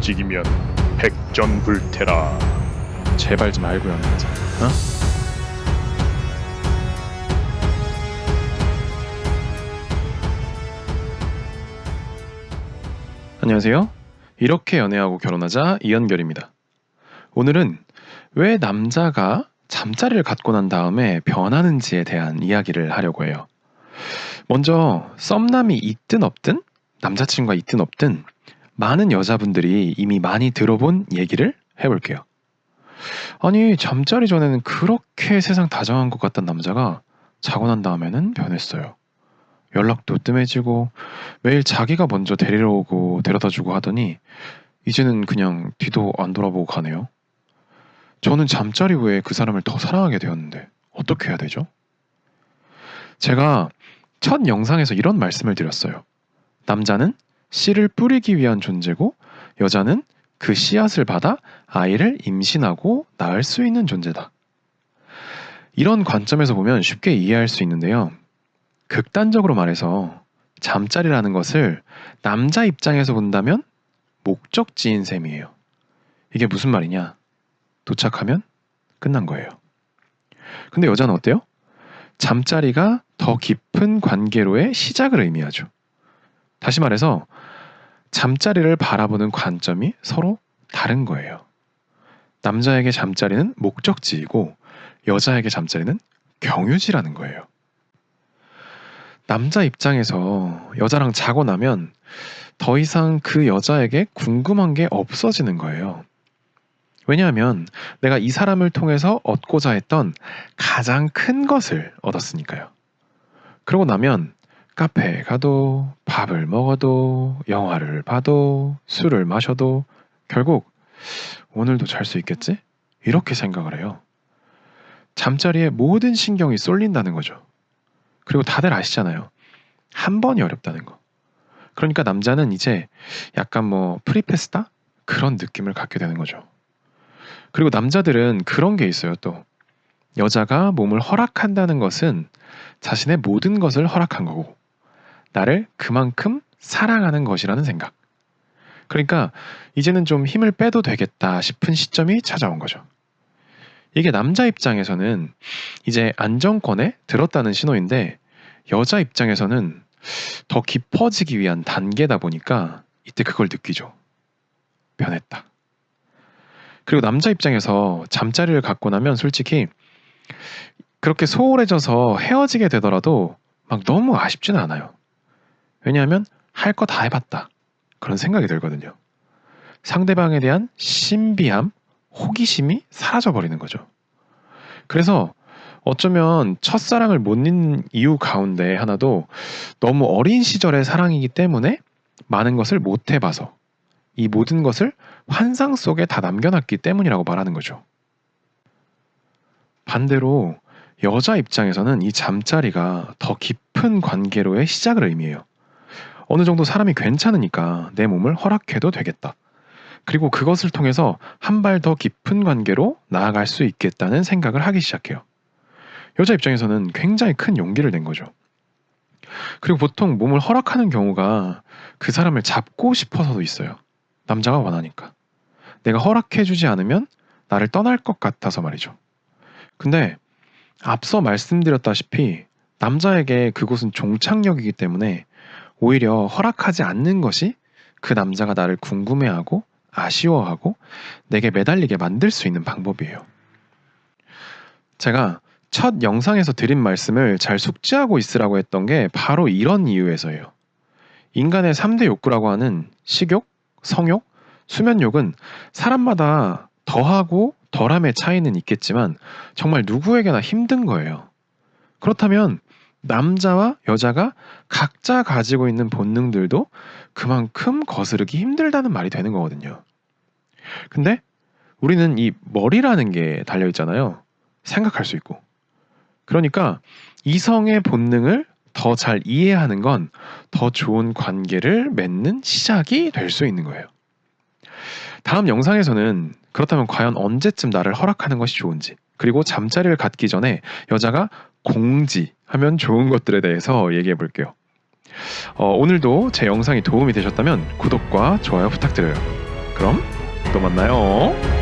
움직이면 백전불태라. 제발 좀 알고 연애하자. 어? 안녕하세요. 이렇게 연애하고 결혼하자 이연결입니다. 오늘은 왜 남자가 잠자리를 갖고 난 다음에 변하는지에 대한 이야기를 하려고 해요. 먼저 썸남이 있든 없든 남자친구가 있든 없든 많은 여자분들이 이미 많이 들어본 얘기를 해볼게요. 아니, 잠자리 전에는 그렇게 세상 다정한 것 같던 남자가 자고 난 다음에는 변했어요. 연락도 뜸해지고 매일 자기가 먼저 데리러 오고 데려다 주고 하더니 이제는 그냥 뒤도 안 돌아보고 가네요. 저는 잠자리 후에 그 사람을 더 사랑하게 되었는데 어떻게 해야 되죠? 제가 첫 영상에서 이런 말씀을 드렸어요. 남자는 씨를 뿌리기 위한 존재고 여자는 그 씨앗을 받아 아이를 임신하고 낳을 수 있는 존재다. 이런 관점에서 보면 쉽게 이해할 수 있는데요. 극단적으로 말해서 잠자리라는 것을 남자 입장에서 본다면 목적지인 셈이에요. 이게 무슨 말이냐? 도착하면 끝난 거예요. 근데 여자는 어때요? 잠자리가 더 깊은 관계로의 시작을 의미하죠. 다시 말해서 잠자리를 바라보는 관점이 서로 다른 거예요. 남자에게 잠자리는 목적지이고 여자에게 잠자리는 경유지라는 거예요. 남자 입장에서 여자랑 자고 나면 더 이상 그 여자에게 궁금한 게 없어지는 거예요. 왜냐하면 내가 이 사람을 통해서 얻고자 했던 가장 큰 것을 얻었으니까요. 그러고 나면 카페에 가도 밥을 먹어도 영화를 봐도 술을 마셔도 결국 오늘도 잘 수 있겠지? 이렇게 생각을 해요. 잠자리에 모든 신경이 쏠린다는 거죠. 그리고 다들 아시잖아요. 한 번이 어렵다는 거. 그러니까 남자는 이제 약간 프리패스다? 그런 느낌을 갖게 되는 거죠. 그리고 남자들은 그런 게 있어요 또. 여자가 몸을 허락한다는 것은 자신의 모든 것을 허락한 거고 나를 그만큼 사랑하는 것이라는 생각. 그러니까 이제는 좀 힘을 빼도 되겠다 싶은 시점이 찾아온 거죠. 이게 남자 입장에서는 이제 안정권에 들었다는 신호인데 여자 입장에서는 더 깊어지기 위한 단계다 보니까 이때 그걸 느끼죠. 변했다. 그리고 남자 입장에서 잠자리를 갖고 나면 솔직히 그렇게 소홀해져서 헤어지게 되더라도 막 너무 아쉽지는 않아요. 왜냐하면 할 거 다 해봤다. 그런 생각이 들거든요. 상대방에 대한 신비함, 호기심이 사라져버리는 거죠. 그래서 어쩌면 첫사랑을 못 잊는 이유 가운데 하나도 너무 어린 시절의 사랑이기 때문에 많은 것을 못 해봐서 이 모든 것을 환상 속에 다 남겨놨기 때문이라고 말하는 거죠. 반대로 여자 입장에서는 이 잠자리가 더 깊은 관계로의 시작을 의미해요. 어느 정도 사람이 괜찮으니까 내 몸을 허락해도 되겠다. 그리고 그것을 통해서 한 발 더 깊은 관계로 나아갈 수 있겠다는 생각을 하기 시작해요. 여자 입장에서는 굉장히 큰 용기를 낸 거죠. 그리고 보통 몸을 허락하는 경우가 그 사람을 잡고 싶어서도 있어요. 남자가 원하니까. 내가 허락해주지 않으면 나를 떠날 것 같아서 말이죠. 근데 앞서 말씀드렸다시피 남자에게 그곳은 종착역이기 때문에 오히려 허락하지 않는 것이 그 남자가 나를 궁금해하고 아쉬워하고 내게 매달리게 만들 수 있는 방법이에요. 제가 첫 영상에서 드린 말씀을 잘 숙지하고 있으라고 했던 게 바로 이런 이유에서예요. 인간의 3대 욕구라고 하는 식욕, 성욕, 수면욕은 사람마다 더하고 덜함의 차이는 있겠지만 정말 누구에게나 힘든 거예요. 그렇다면 남자와 여자가 각자 가지고 있는 본능들도 그만큼 거스르기 힘들다는 말이 되는 거거든요. 근데 우리는 이 머리라는 게 달려있잖아요. 생각할 수 있고. 그러니까 이성의 본능을 더 잘 이해하는 건 더 좋은 관계를 맺는 시작이 될 수 있는 거예요. 다음 영상에서는 그렇다면 과연 언제쯤 나를 허락하는 것이 좋은지, 그리고 잠자리를 갖기 전에 여자가 공지하면 좋은 것들에 대해서 얘기해 볼게요. 오늘도 제 영상이 도움이 되셨다면 구독과 좋아요 부탁드려요. 그럼 또 만나요.